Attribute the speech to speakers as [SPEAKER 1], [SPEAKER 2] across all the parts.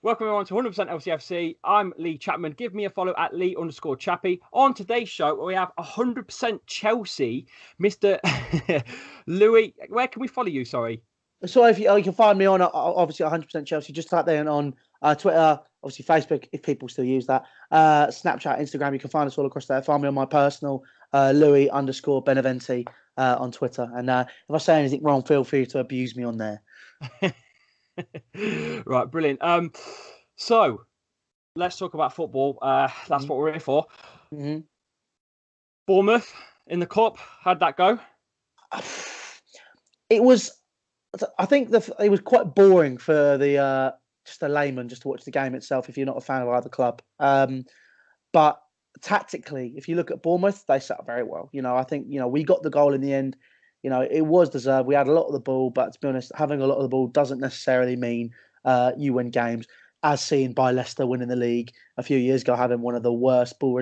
[SPEAKER 1] Welcome everyone to 100% LCFC. I'm Lee Chapman. Give me a follow at Lee_Chappy. On today's show, we have 100% Chelsea, Mr. Louis. Where can we follow you? Sorry.
[SPEAKER 2] So if you can find me on obviously 100% Chelsea, just type there on Twitter, obviously Facebook if people still use that, Snapchat, Instagram. You can find us all across there. Find me on my personal Louis_Beneventi on Twitter. And if I say anything wrong, feel free to abuse me on there.
[SPEAKER 1] Right, brilliant. So let's talk about football. That's what we're here for.
[SPEAKER 2] Mm-hmm.
[SPEAKER 1] Bournemouth in the cup. How'd that go?
[SPEAKER 2] It was. I think it was quite boring for the just a layman just to watch the game itself if you're not a fan of either club. But tactically, if you look at Bournemouth, they set up very well. I think we got the goal in the end. It was deserved. We had a lot of the ball, but to be honest, having a lot of the ball doesn't necessarily mean you win games, as seen by Leicester winning the league a few years ago, having one of the worst ball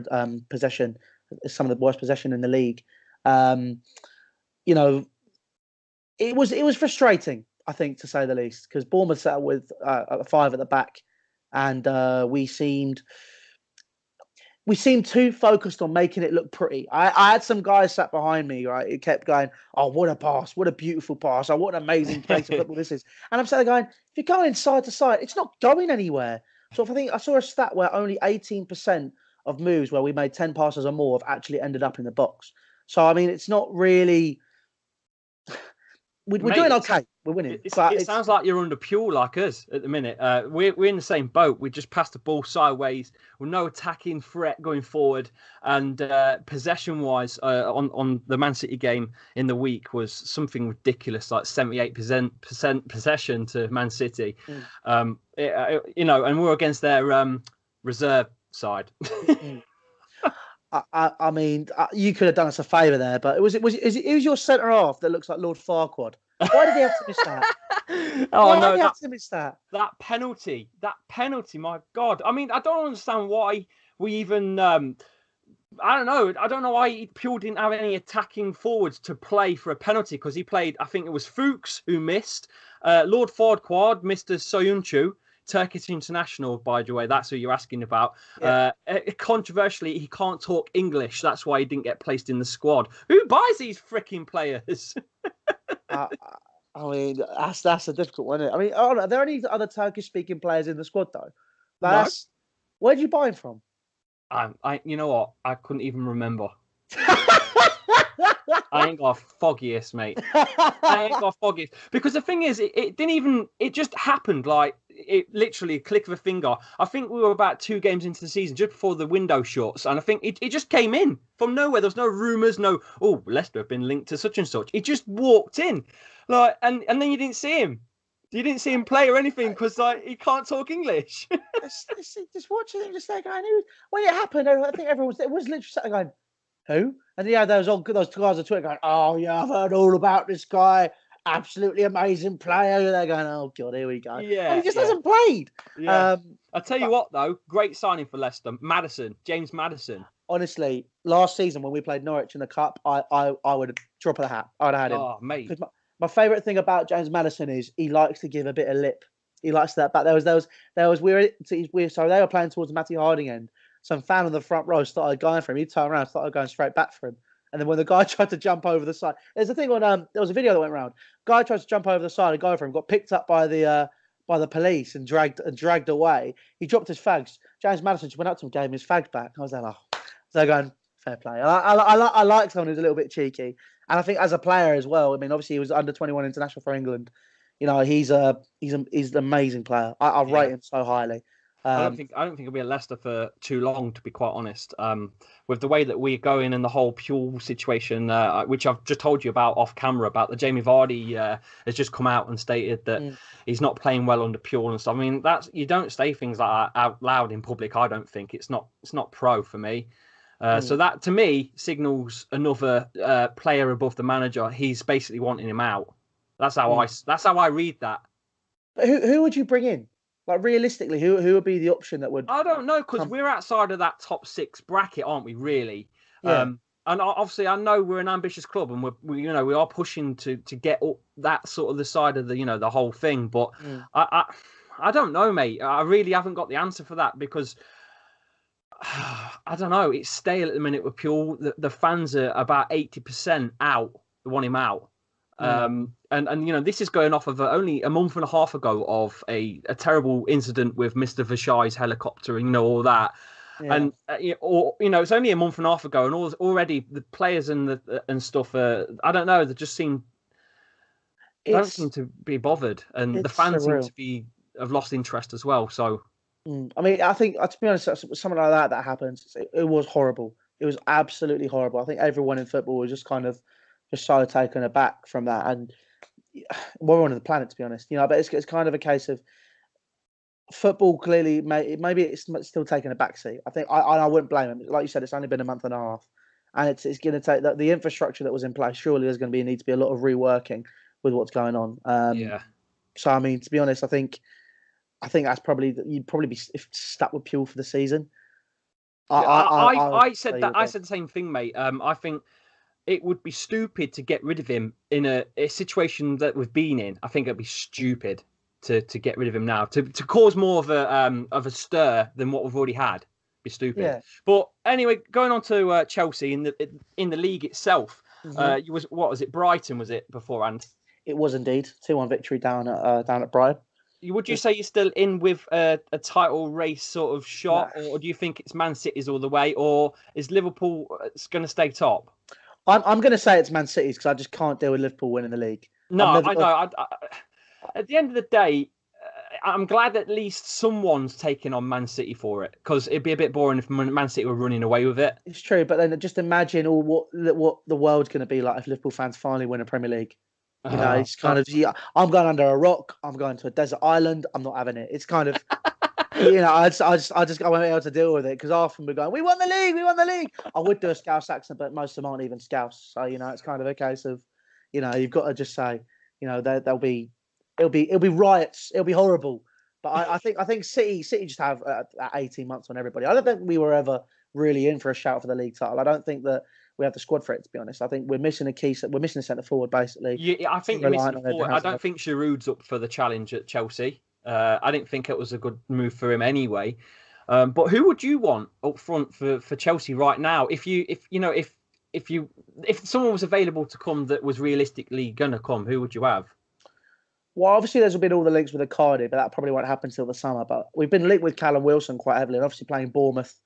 [SPEAKER 2] possession, some of the worst possession in the league. It was frustrating, I think, to say the least, because Bournemouth set up with a 5 at the back, and we seemed too focused on making it look pretty. I had some guys sat behind me, right? It kept going, "Oh, what a pass! What a beautiful pass! Oh, what an amazing place of football this is!" And I'm sat there going, "If you're going side to side, it's not going anywhere." So I think I saw a stat where only 18% of moves where we made 10 passes or more have actually ended up in the box. So I mean, it's not really. We're doing okay. We're winning.
[SPEAKER 1] It sounds like you're under Pure like us at the minute. We're in the same boat. We just passed the ball sideways with no attacking threat going forward. And possession-wise, on the Man City game in the week was something ridiculous, like 78% possession to Man City. And we're against their reserve side.
[SPEAKER 2] I mean, you could have done us a favour there, but it was your centre half that looks like Lord Farquaad. Why did he have to miss that? Why did he have to miss that?
[SPEAKER 1] That penalty, my God! I mean, I don't understand why we even. I don't know. I don't know why Pure didn't have any attacking forwards to play for a penalty, because he played. I think it was Fuchs who missed. Lord Farquaad, Mr. Soyuncu. Turkish international, by the way, that's who you're asking about. Yeah. Controversially, he can't talk English. That's why he didn't get placed in the squad. Who buys these freaking players?
[SPEAKER 2] I mean, that's a difficult one. I mean, are there any other Turkish-speaking players in the squad, though?
[SPEAKER 1] No.
[SPEAKER 2] Where did you buy him from?
[SPEAKER 1] You know what? I couldn't even remember. I ain't got foggiest, mate. I ain't got foggiest. Because the thing is, it just happened like it literally a click of a finger. I think we were about 2 games into the season, just before the window shuts, and I think it just came in from nowhere. There's no rumours, Leicester have been linked to such and such. He just walked in, like, and then you didn't see him. You didn't see him play or anything because he can't talk English.
[SPEAKER 2] just watching him, just like going. When it happened, I think it was literally sitting going, who? And yeah, those guys on Twitter going, "Oh yeah, I've heard all about this guy. Absolutely amazing player." They're going, "Oh God, here we go."
[SPEAKER 1] Yeah,
[SPEAKER 2] and he just hasn't played.
[SPEAKER 1] Yeah. I'll tell you what, though, great signing for Leicester, James Maddison.
[SPEAKER 2] Honestly, last season when we played Norwich in the cup, I would drop the hat. I'd have had him.
[SPEAKER 1] Oh, mate.
[SPEAKER 2] Because my favourite thing about James Maddison is he likes to give a bit of lip. He likes that. But they were playing towards the Matty Harding end. Some fan on the front row started going for him. He turned around, started going straight back for him. And then when the guy tried to jump over the side, there's a thing on there was a video that went around. Guy tried to jump over the side and go for him, got picked up by the police and dragged away. He dropped his fags. James Maddison just went up to him, gave him his fags back. I was like, oh, so they're going fair play. I like someone who's a little bit cheeky, and I think as a player as well. I mean, obviously he was under 21 international for England. He's an amazing player. I rate him so highly.
[SPEAKER 1] I don't think he'll be at Leicester for too long, to be quite honest. With the way that we're going and the whole Pure situation, which I've just told you about off camera, about the Jamie Vardy has just come out and stated that he's not playing well under Pure and stuff. I mean, you don't say things like that out loud in public. I don't think it's not pro for me. So that to me signals another player above the manager. He's basically wanting him out. That's how I read that.
[SPEAKER 2] But who would you bring in? Like realistically, who would be the option that would?
[SPEAKER 1] I don't know, because we're outside of that top 6 bracket, aren't we? Really. Yeah. And obviously, I know we're an ambitious club, and we are pushing to get up that sort of the side of the the whole thing. But I don't know, mate. I really haven't got the answer for that because I don't know. It's stale at the minute with Pure. The fans are about 80% out. They want him out. And this is going off of only a month and a half ago of a terrible incident with Mr. Vashai's helicopter and all that.
[SPEAKER 2] Yeah.
[SPEAKER 1] And it's only a month and a half ago, and already the players and stuff. I don't know. They just don't seem to be bothered, and the fans seem to have lost interest as well. So,
[SPEAKER 2] I mean, I think to be honest, something like that happens. It was horrible. It was absolutely horrible. I think everyone in football was just kind of so taken aback from that, and we're on the planet, to be honest. But it's kind of a case of football. Clearly, maybe it's still taking a backseat. I think I wouldn't blame him. Like you said, it's only been a month and a half, and it's going to take the infrastructure that was in place. Surely there's going to need to be a lot of reworking with what's going on. So I mean, to be honest, I think that's you'd probably be stuck with Pure for the season.
[SPEAKER 1] I said that. I said the same thing, mate. I think it would be stupid to get rid of him in a situation that we've been in. I think it'd be stupid to get rid of him now to cause more of a stir than what we've already had. Be stupid. Yeah. But anyway, going on to Chelsea in the league itself. What was it? Brighton was it beforehand?
[SPEAKER 2] It was indeed 2-1 victory down at Brighton.
[SPEAKER 1] Would you say you're still in with a title race sort of shot, or do you think it's Man City's all the way, or is Liverpool going to stay top?
[SPEAKER 2] I'm going to say it's Man City's because I just can't deal with Liverpool winning the league.
[SPEAKER 1] No, I know. At the end of the day, I'm glad at least someone's taking on Man City for it, because it'd be a bit boring if Man City were running away with it.
[SPEAKER 2] It's true, but then just imagine what the world's going to be like if Liverpool fans finally win a Premier League. It's kind of, I'm going under a rock. I'm going to a desert island. I'm not having it. It's kind of, I won't be able to deal with it because often we're going, we won the league. I would do a Scouse accent, but most of them aren't even Scouse. So, it's kind of a case of, you've got to just say, it'll be riots. It'll be horrible. But I think City just have 18 months on everybody. I don't think we were ever really in for a shout for the league title. I don't think that we have the squad for it, to be honest. I think we're missing we're missing a centre forward, basically.
[SPEAKER 1] Yeah, I think you're missing a forward. I don't think Giroud's up for the challenge at Chelsea. I didn't think it was a good move for him anyway. But who would you want up front for Chelsea right now? If someone was available to come that was realistically gonna come, who would you have?
[SPEAKER 2] Well, obviously there's been all the links with Icardi, but that probably won't happen till the summer. But we've been linked with Callum Wilson quite heavily, and obviously playing Bournemouth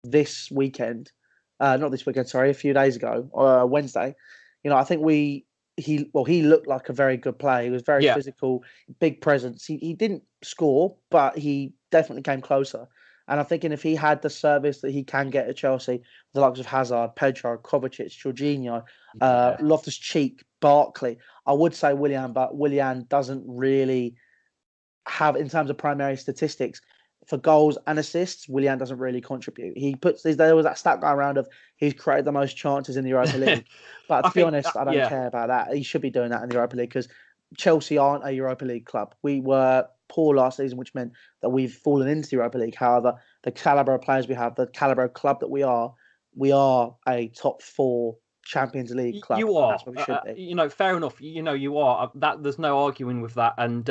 [SPEAKER 2] this weekend. Not this weekend, sorry, a few days ago, Wednesday. I think he looked like a very good player. He was very physical, big presence. He didn't score, but he definitely came closer. And I'm thinking if he had the service that he can get at Chelsea, the likes of Hazard, Pedro, Kovacic, Jorginho, Loftus-Cheek, Barkley, I would say Willian, but Willian doesn't really have, in terms of primary statistics, for goals and assists, Willian doesn't really contribute. There was that stat going around of he's created the most chances in the Europa League. But to be honest, I don't care about that. He should be doing that in the Europa League because Chelsea aren't a Europa League club. We were poor last season, which meant that we've fallen into the Europa League. However, the calibre of players we have, the calibre of club that we are a top 4 Champions League club.
[SPEAKER 1] You are.
[SPEAKER 2] That's what we should be.
[SPEAKER 1] Fair enough. You are. There's no arguing with that. And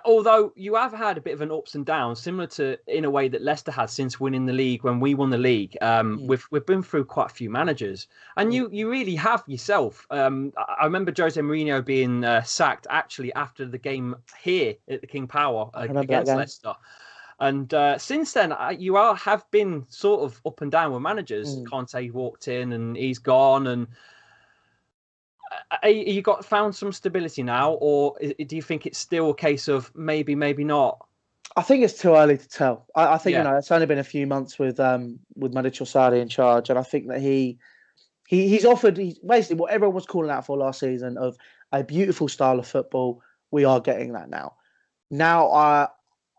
[SPEAKER 1] although you have had a bit of an ups and downs, similar to in a way that Leicester has since winning the league. When we won the league, we've been through quite a few managers, and you really have yourself. I remember Jose Mourinho being sacked actually after the game here at the King Power against Leicester. And since then, you have been sort of up and down with managers. Conte walked in and he's gone, and you found some stability now, or do you think it's still a case of maybe not?
[SPEAKER 2] I think it's too early to tell. I think it's only been a few months with Maurizio Sarri in charge, and I think that he's offered basically what everyone was calling out for last season of a beautiful style of football. We are getting that now. Now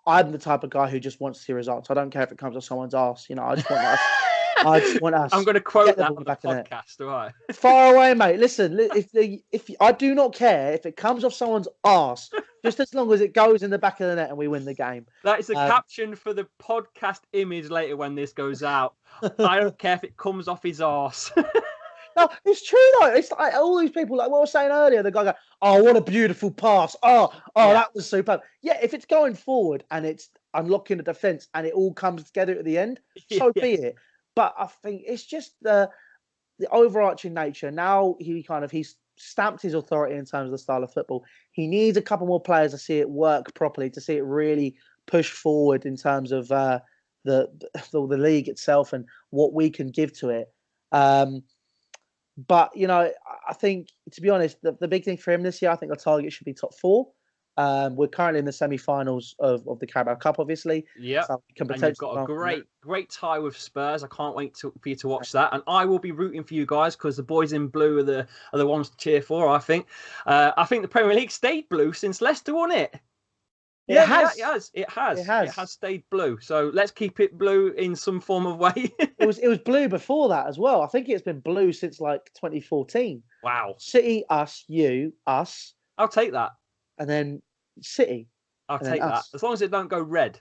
[SPEAKER 2] I'm the type of guy who just wants to see results. I don't care if it comes off someone's arse. I just want us.
[SPEAKER 1] I'm going to quote that on the podcast, all right?
[SPEAKER 2] Far away, mate. Listen, if I do not care if it comes off someone's arse, just as long as it goes in the back of the net and we win the game.
[SPEAKER 1] That is a caption for the podcast image later when this goes out. I don't care if it comes off his arse.
[SPEAKER 2] No, it's true though. It's like all these people, like what I was saying earlier, the guy go, "Oh, what a beautiful pass!
[SPEAKER 1] Yeah.
[SPEAKER 2] That was superb." Yeah, if it's going forward and it's unlocking the defense and it all comes together at the end, so
[SPEAKER 1] Yeah.
[SPEAKER 2] be it. But I think it's just the overarching nature. Now he's stamped his authority in terms of the style of football. He needs a couple more players to see it work properly, to see it really push forward in terms of the league itself and what we can give to it. But I think, to be honest, the big thing for him this year, I think the target should be top four. We're currently in the semi-finals of the Carabao Cup, obviously.
[SPEAKER 1] Yeah.
[SPEAKER 2] So we can
[SPEAKER 1] And you've
[SPEAKER 2] potentially
[SPEAKER 1] got a great tie with Spurs. I can't wait for you to watch that. And I will be rooting for you guys because the boys in blue are the ones to cheer for, I think. I think the Premier League stayed blue since Leicester won it.
[SPEAKER 2] It has.
[SPEAKER 1] It has stayed blue. So let's keep it blue in some form of way.
[SPEAKER 2] It was blue before that as well. I think it's been blue since like 2014.
[SPEAKER 1] Wow.
[SPEAKER 2] City, us, you, us.
[SPEAKER 1] I'll take that.
[SPEAKER 2] And then City.
[SPEAKER 1] I'll take that. As long as it don't go red.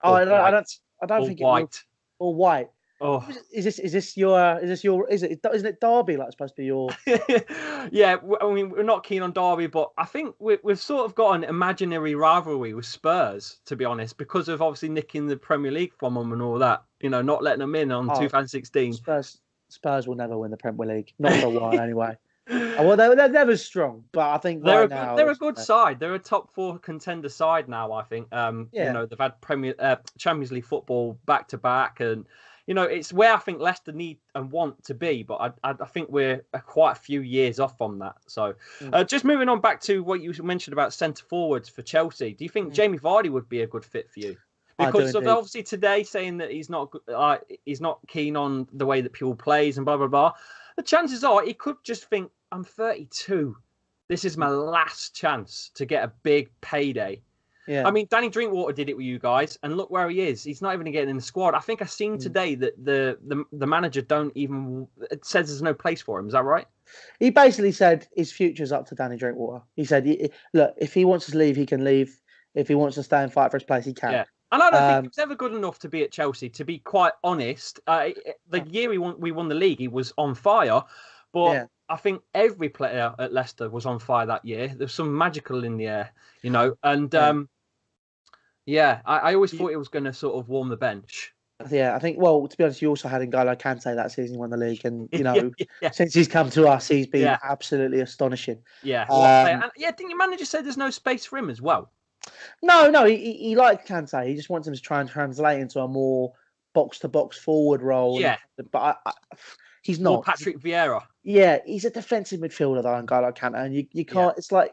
[SPEAKER 2] Oh, I don't think
[SPEAKER 1] white.
[SPEAKER 2] It will. Or white.
[SPEAKER 1] Oh,
[SPEAKER 2] isn't it Derby like supposed to be your?
[SPEAKER 1] Yeah, I mean we're not keen on Derby, but I think we've sort of got an imaginary rivalry with Spurs, to be honest, because of obviously nicking the Premier League from them and all that. Not letting them in on 2016.
[SPEAKER 2] Spurs will never win the Premier League, not for a while anyway. Well, they're never strong, but I think they're
[SPEAKER 1] a good side. They're a top four contender side now. I think. They've had Champions League football back to back, and it's where I think Leicester need and want to be, but I think we're quite a few years off on that. So, just moving on back to what you mentioned about centre forwards for Chelsea. Do you think Jamie Vardy would be a good fit for you? Because of obviously today saying that he's not keen on the way that people plays and blah blah blah. The chances are he could just think, I'm 32. This is my last chance to get a big payday. Yeah. I mean, Danny Drinkwater did it with you guys, and look where he is. He's not even getting in the squad. I think I've seen today that the manager it says there's no place for him. Is that right?
[SPEAKER 2] He basically said his future's up to Danny Drinkwater. He said, look, if he wants to leave, he can leave. If he wants to stay and fight for his place, he can.
[SPEAKER 1] Yeah. And I don't think he was ever good enough to be at Chelsea, to be quite honest. The year we won the league, he was on fire. But I think every player at Leicester was on fire that year. There's some magical in the air, And I always thought it was going to sort of warm the bench.
[SPEAKER 2] Yeah, I think, well, to be honest, you also had N'Golo Kante that season he won the league. And, since he's come to us, he's been absolutely astonishing.
[SPEAKER 1] Yeah. And didn't your manager say there's no space for him as well?
[SPEAKER 2] No, he liked Kante. He just wants him to try and translate into a more box-to-box forward role.
[SPEAKER 1] Yeah.
[SPEAKER 2] But he's not.
[SPEAKER 1] Or Patrick Vieira.
[SPEAKER 2] Yeah, he's a defensive midfielder, though, N'Golo Kante. And you can't, it's like,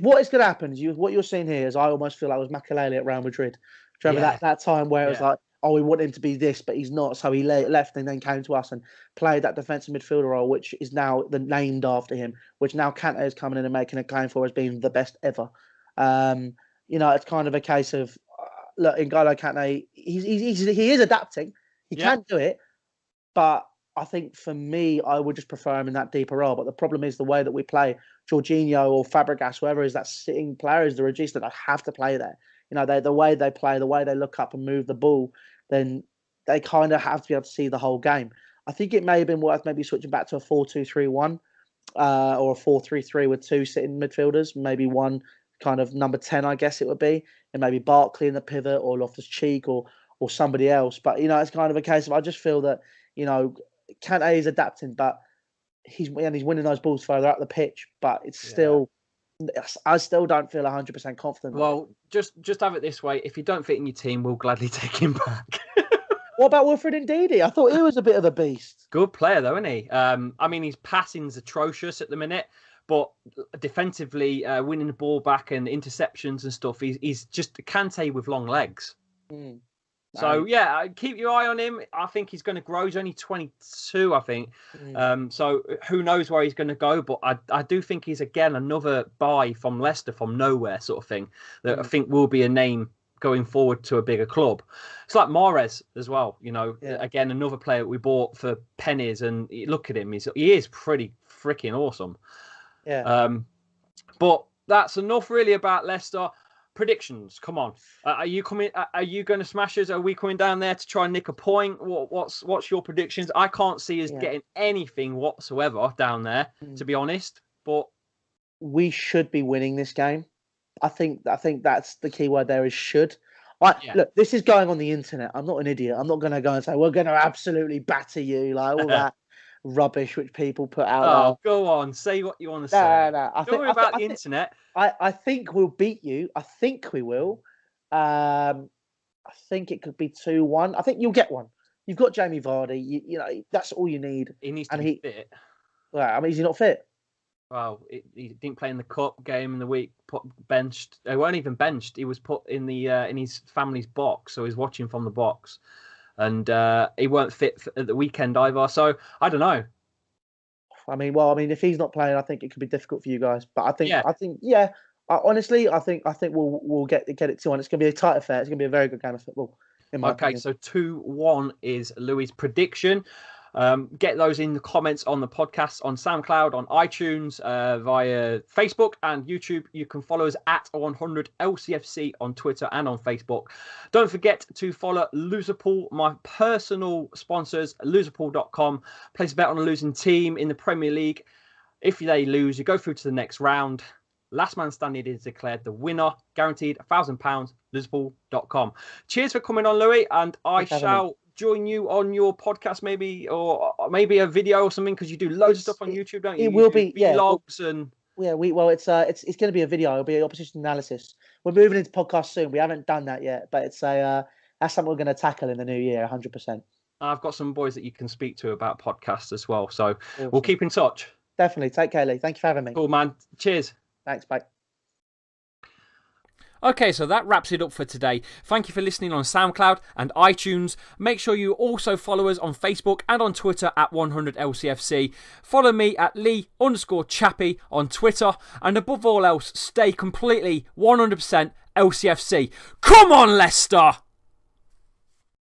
[SPEAKER 2] what is going to happen is what you're seeing here is I almost feel like it was Makelele at Real Madrid. Do you remember that time where it was like, we want him to be this, but he's not. So he left and then came to us and played that defensive midfielder role, which is now named after him, which now Kante is coming in and making a claim for as being the best ever. It's kind of a case of, look, N'Golo Kante, he is adapting. He can do it, but I think for me, I would just prefer him in that deeper role. But the problem is the way that we play. Jorginho or Fabregas, whoever is that sitting player, is the regista that have to play there. The way they play, the way they look up and move the ball, then they kind of have to be able to see the whole game. I think it may have been worth maybe switching back to a 4-2-3-1 or a 4-3-3 with two sitting midfielders, maybe one kind of number 10, I guess it would be, and maybe Barkley in the pivot or Loftus-Cheek or somebody else. But, it's kind of a case of, I just feel that, Kante is adapting, but he's winning those balls further up the pitch, but it's still, I still don't feel 100% confident.
[SPEAKER 1] Well, just have it this way. If you don't fit in your team, we'll gladly take him back.
[SPEAKER 2] What about Wilfred Ndidi? I thought he was a bit of a beast.
[SPEAKER 1] Good player, though, isn't he? I mean, his passing's atrocious at the minute, but defensively, winning the ball back and interceptions and stuff, he's just Kante with long legs. So, keep your eye on him. I think he's going to grow. He's only 22, I think. So who knows where he's going to go. But I do think he's, again, another buy from Leicester from nowhere sort of thing that I think will be a name going forward to a bigger club. It's like Mahrez as well. Again, another player we bought for pennies. And look at him. He is pretty freaking awesome.
[SPEAKER 2] Yeah.
[SPEAKER 1] But that's enough really about Leicester. predictions. Come on. Are you coming? Are you going to smash us? Are we coming down there to try and nick a point? What's your predictions? I can't see us getting anything whatsoever down there, to be honest. But
[SPEAKER 2] we should be winning this game. I think that's the key word there is should. Look, this is going on the internet. I'm not an idiot. I'm not going to go and say we're going to absolutely batter you, like all that rubbish which people put out.
[SPEAKER 1] Oh, go on, say what you want to say.
[SPEAKER 2] No.
[SPEAKER 1] Don't worry about the internet.
[SPEAKER 2] I think we'll beat you. I think we will. I think it could be 2-1. I think you'll get one. You've got Jamie Vardy. You know that's all you need.
[SPEAKER 1] He needs to be fit.
[SPEAKER 2] Well, I mean, is he not fit?
[SPEAKER 1] Well, he didn't play in the cup game in the week. Benched. He weren't even benched. He was put in the in his family's box, so he's watching from the box, and he weren't fit at the weekend either. So I don't know.
[SPEAKER 2] I mean, if he's not playing, I think it could be difficult for you guys. But I think, honestly, I think we'll get it 2-1. It's going to be a tight affair. It's going to be a very good game of football.
[SPEAKER 1] Okay, so 2-1 is Louis' prediction. Get those in the comments on the podcast, on SoundCloud, on iTunes, via Facebook and YouTube. You can follow us at 100LCFC on Twitter and on Facebook. Don't forget to follow Loserpool, my personal sponsors, loserpool.com. Place a bet on a losing team in the Premier League. If they lose, you go through to the next round. Last man standing is declared the winner. Guaranteed £1,000. Loserpool.com. Cheers for coming on, Louis, and I shall join you on your podcast, maybe, or maybe a video or something, because you do loads of stuff on YouTube, don't you?
[SPEAKER 2] It will be
[SPEAKER 1] vlogs and
[SPEAKER 2] it's going to be a video. It'll be opposition analysis. We're moving into podcast soon. We haven't done that yet, but it's that's something we're going to tackle in the new year, 100%.
[SPEAKER 1] I've got some boys that you can speak to about podcasts as well, so awesome. We'll keep in touch.
[SPEAKER 2] Definitely. Take care, Lee. Thank you for having me.
[SPEAKER 1] Cool, man. Cheers.
[SPEAKER 2] Thanks. Bye.
[SPEAKER 3] Okay, so that wraps it up for today. Thank you for listening on SoundCloud and iTunes. Make sure you also follow us on Facebook and on Twitter at 100LCFC. Follow me at Lee_Chappie on Twitter. And above all else, stay completely 100% LCFC. Come on, Leicester!